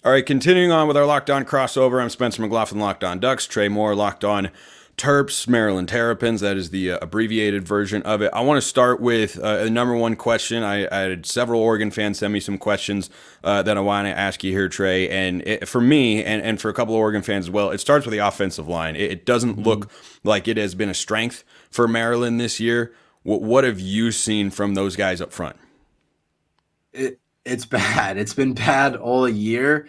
All right, continuing on with our Locked On crossover. I'm Spencer McLaughlin, Locked On Ducks. Tre Moore, Locked On Terps, Maryland Terrapins. That is the abbreviated version of it. I want to start with the number one question. I had several Oregon fans send me some questions that I want to ask you here, Tre. And for me, and for a couple of Oregon fans as well, it starts with the offensive line. It doesn't look like it has been a strength for Maryland this year. What have you seen from those guys up front? It's bad. It's been bad all year.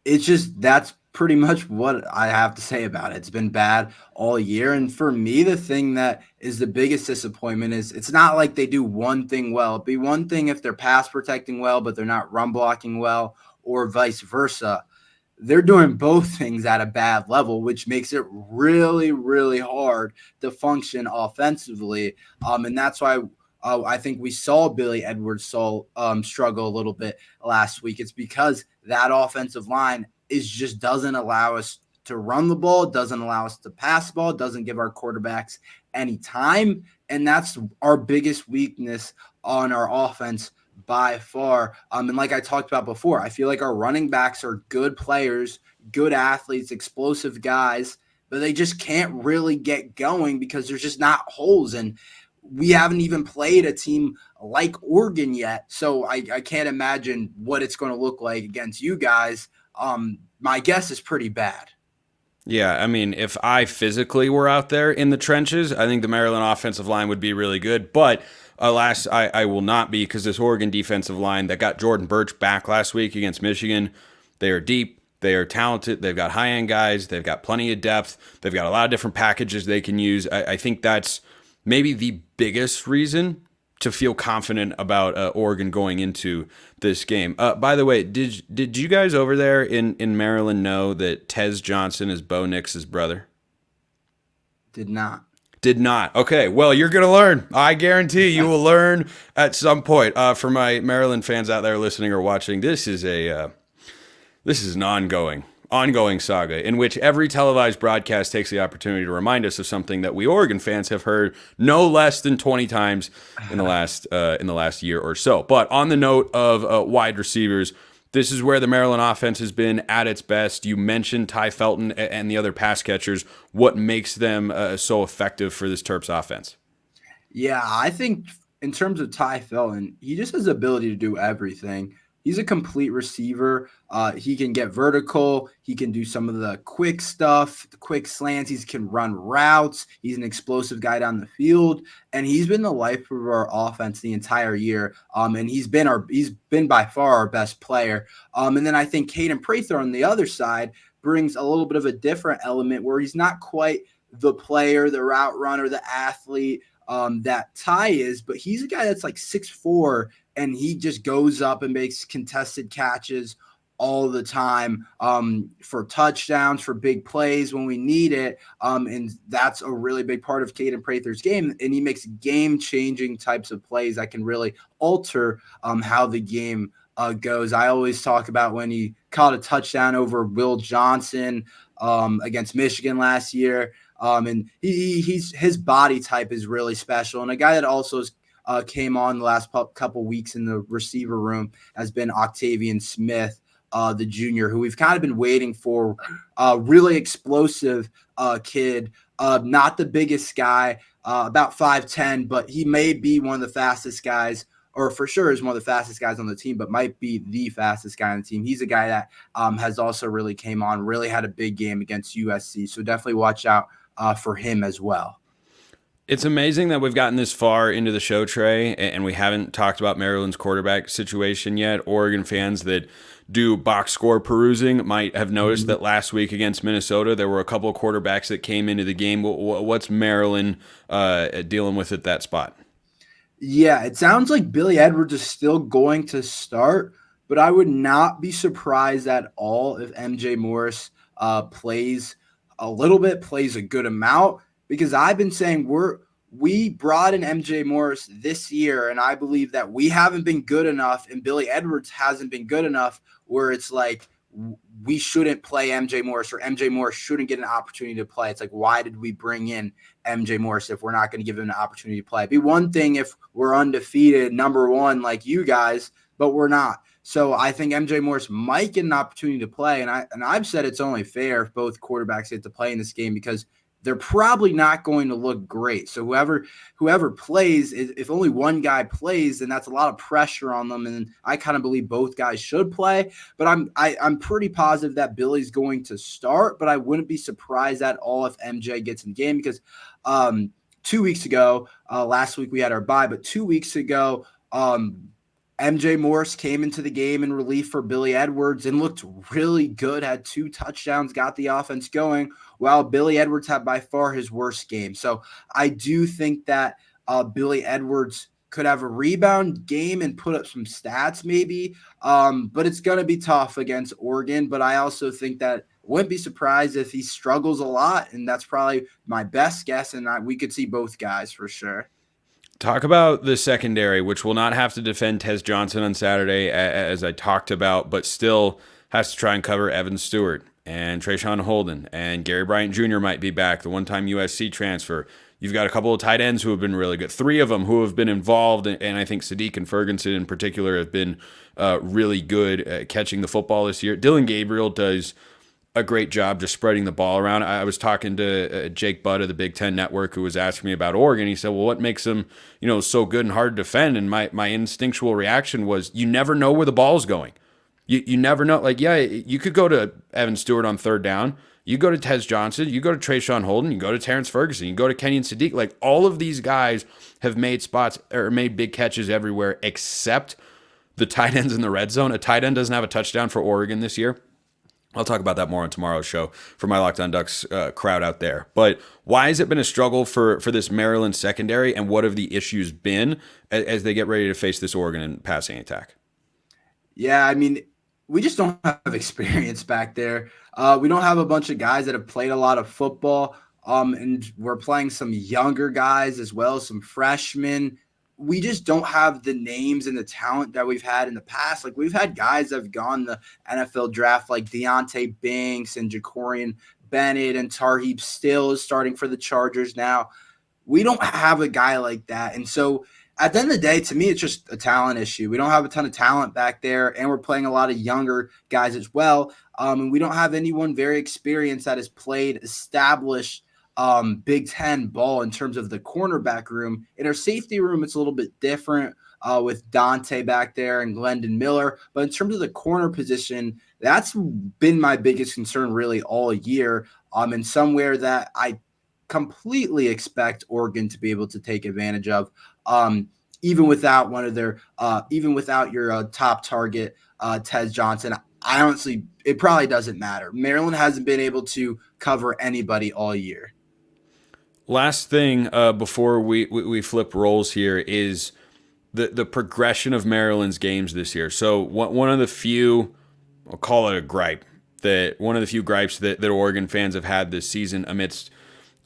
It's just that's pretty much what I have to say about it. It's been bad all year. And for me, the thing that is the biggest disappointment is it's not like they do one thing well. It'd be one thing if they're pass protecting well, but they're not run blocking well, or vice versa. They're doing both things at a bad level, which makes it really, really hard to function offensively. And that's why I think we saw Billy Edwards struggle a little bit last week. It's because that offensive line just doesn't allow us to run the ball, doesn't allow us to pass the ball, doesn't give our quarterbacks any time. And that's our biggest weakness on our offense by far. And like I talked about before, I feel like our running backs are good players, good athletes, explosive guys, but they just can't really get going because there's just not holes. And we haven't even played a team like Oregon yet. So I can't imagine what it's going to look like against you guys. My guess is pretty bad. Yeah, I mean, if I physically were out there in the trenches, I think the Maryland offensive line would be really good. But alas, I will not be, because this Oregon defensive line that got Jordan Birch back last week against Michigan, they are deep. They are talented. They've got high-end guys. They've got plenty of depth. They've got a lot of different packages they can use. I think that's maybe the biggest reason to feel confident about Oregon going into this game. By the way, did you guys over there in Maryland know that Tez Johnson is Bo Nix's brother? Did not. Did not. Okay, well, you're going to learn. I guarantee you will learn at some point. For my Maryland fans out there listening or watching, this is an ongoing saga in which every televised broadcast takes the opportunity to remind us of something that we Oregon fans have heard no less than 20 times in the last year or so. But on the note of wide receivers, this is where the Maryland offense has been at its best. You mentioned Tai Felton and the other pass catchers. What makes them so effective for this Terps offense? Yeah, I think in terms of Tai Felton, he just has the ability to do everything. He's a complete receiver. He can get vertical. He can do some of the quick stuff, the quick slants. He can run routes. He's an explosive guy down the field, and he's been the life of our offense the entire year. And he's been by far our best player. And then I think Caden Prather on the other side brings a little bit of a different element where he's not quite the player, the route runner, the athlete that Ty is, but he's a guy that's like 6'4", and he just goes up and makes contested catches all the time for touchdowns, for big plays when we need it. And that's a really big part of Caden Prather's game. And he makes game-changing types of plays that can really alter how the game goes. I always talk about when he caught a touchdown over Will Johnson against Michigan last year. And his body type is really special. And a guy that also came on the last couple weeks in the receiver room has been Octavian Smith, the junior, who we've kind of been waiting for. Really explosive kid, not the biggest guy, about 5'10", but he may be one of the fastest guys, or for sure is one of the fastest guys on the team, but might be the fastest guy on the team. He's a guy that has also really came on, really had a big game against USC. So definitely watch out for him as well. It's amazing that we've gotten this far into the show, Tre, and we haven't talked about Maryland's quarterback situation yet. Oregon fans that do box score perusing might have noticed that last week against Minnesota, there were a couple of quarterbacks that came into the game. What's Maryland dealing with at that spot? Yeah, it sounds like Billy Edwards is still going to start, but I would not be surprised at all if MJ Morris plays a little bit, plays a good amount, because I've been saying we brought in MJ Morris this year, and I believe that we haven't been good enough, and Billy Edwards hasn't been good enough, where it's like we shouldn't play MJ Morris, or MJ Morris shouldn't get an opportunity to play. It's like, why did we bring in MJ Morris if we're not going to give him an opportunity to play? It'd be one thing if we're undefeated, number one, like you guys, but we're not. So I think MJ Morris might get an opportunity to play, and I've said it's only fair if both quarterbacks get to play in this game because they're probably not going to look great. So whoever plays, if only one guy plays, then that's a lot of pressure on them. And I kind of believe both guys should play. But I'm pretty positive that Billy's going to start. But I wouldn't be surprised at all if MJ gets in the game because 2 weeks ago, last week we had our bye, but 2 weeks ago, MJ Morris came into the game in relief for Billy Edwards and looked really good, had 2 touchdowns, got the offense going, while Billy Edwards had by far his worst game. So I do think that Billy Edwards could have a rebound game and put up some stats maybe, but it's going to be tough against Oregon. But I also think that wouldn't be surprised if he struggles a lot, and that's probably my best guess, and we could see both guys for sure. Talk about the secondary, which will not have to defend Tez Johnson on Saturday, as I talked about, but still has to try and cover Evan Stewart and Trayshawn Holden, and Gary Bryant Jr. might be back, the one-time USC transfer. You've got a couple of tight ends who have been really good, 3 of them who have been involved, and I think Sadiq and Ferguson in particular have been really good at catching the football this year. Dylan Gabriel does a great job just spreading the ball around. I was talking to Jake Budd of the Big Ten Network, who was asking me about Oregon. He said, well, what makes them, so good and hard to defend? And my instinctual reaction was, you never know where the ball's going. You never know. Like, yeah, you could go to Evan Stewart on 3rd down. You go to Tez Johnson. You go to Trayshawn Holden. You go to Terrence Ferguson. You go to Kenyon Sadiq. Like, all of these guys have made spots or made big catches everywhere except the tight ends in the red zone. A tight end doesn't have a touchdown for Oregon this year. I'll talk about that more on tomorrow's show for my Locked On Ducks crowd out there. But why has it been a struggle for this Maryland secondary, and what have the issues been as they get ready to face this Oregon passing attack? Yeah, I mean, we just don't have experience back there. We don't have a bunch of guys that have played a lot of football, and we're playing some younger guys as well, some freshmen. We just don't have the names and the talent that we've had in the past. Like, we've had guys that have gone the NFL draft, like Deontay Banks and Jacorian Bennett, and Tarheeb Still is starting for the Chargers now. We don't have a guy like that. And so at the end of the day, to me, it's just a talent issue. We don't have a ton of talent back there, and we're playing a lot of younger guys as well. And we don't have anyone very experienced that has played established Big Ten ball in terms of the cornerback room. In our safety room, it's a little bit different with Dante back there and Glendon Miller. But in terms of the corner position, that's been my biggest concern really all year. And somewhere that I completely expect Oregon to be able to take advantage of, even without even without your top target, Tez Johnson. I honestly, it probably doesn't matter. Maryland hasn't been able to cover anybody all year. Last thing before we flip roles here is the progression of Maryland's games this year. So one of the few, I'll call it a gripe, one of the few gripes that Oregon fans have had this season amidst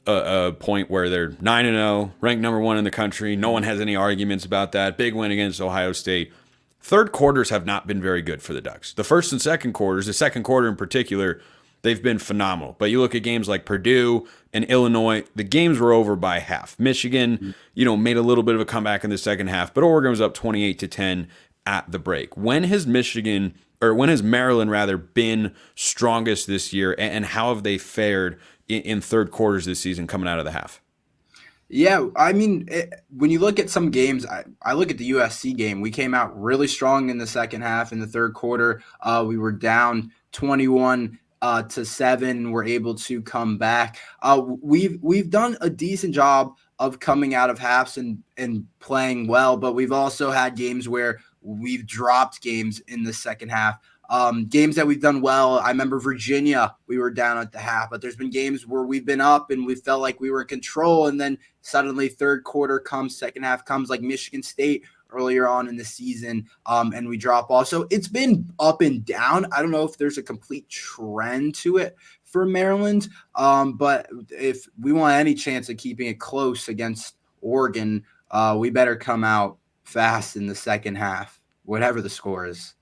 a point where they're 9-0, ranked number 1 in the country. No one has any arguments about that. Big win against Ohio State. Third quarters have not been very good for the Ducks. The first and second quarters, the second quarter in particular, they've been phenomenal. But you look at games like Purdue and Illinois, the games were over by half. Michigan, made a little bit of a comeback in the second half, but Oregon was up 28-10 at the break. When has Maryland rather been strongest this year, and how have they fared in third quarters this season coming out of the half? Yeah, I mean, when you look at some games, I look at the USC game. We came out really strong in the second half. In the third quarter, we were down 21-7. We're able to come back. We've done a decent job of coming out of halves and playing well, but we've also had games where we've dropped games in the second half. Games that we've done well, I remember Virginia, we were down at the half, but there's been games where we've been up and we felt like we were in control, and then suddenly third quarter comes, second half comes, like Michigan State earlier on in the season, and we drop off. So it's been up and down. I don't know if there's a complete trend to it for Maryland, but if we want any chance of keeping it close against Oregon, we better come out fast in the second half, whatever the score is.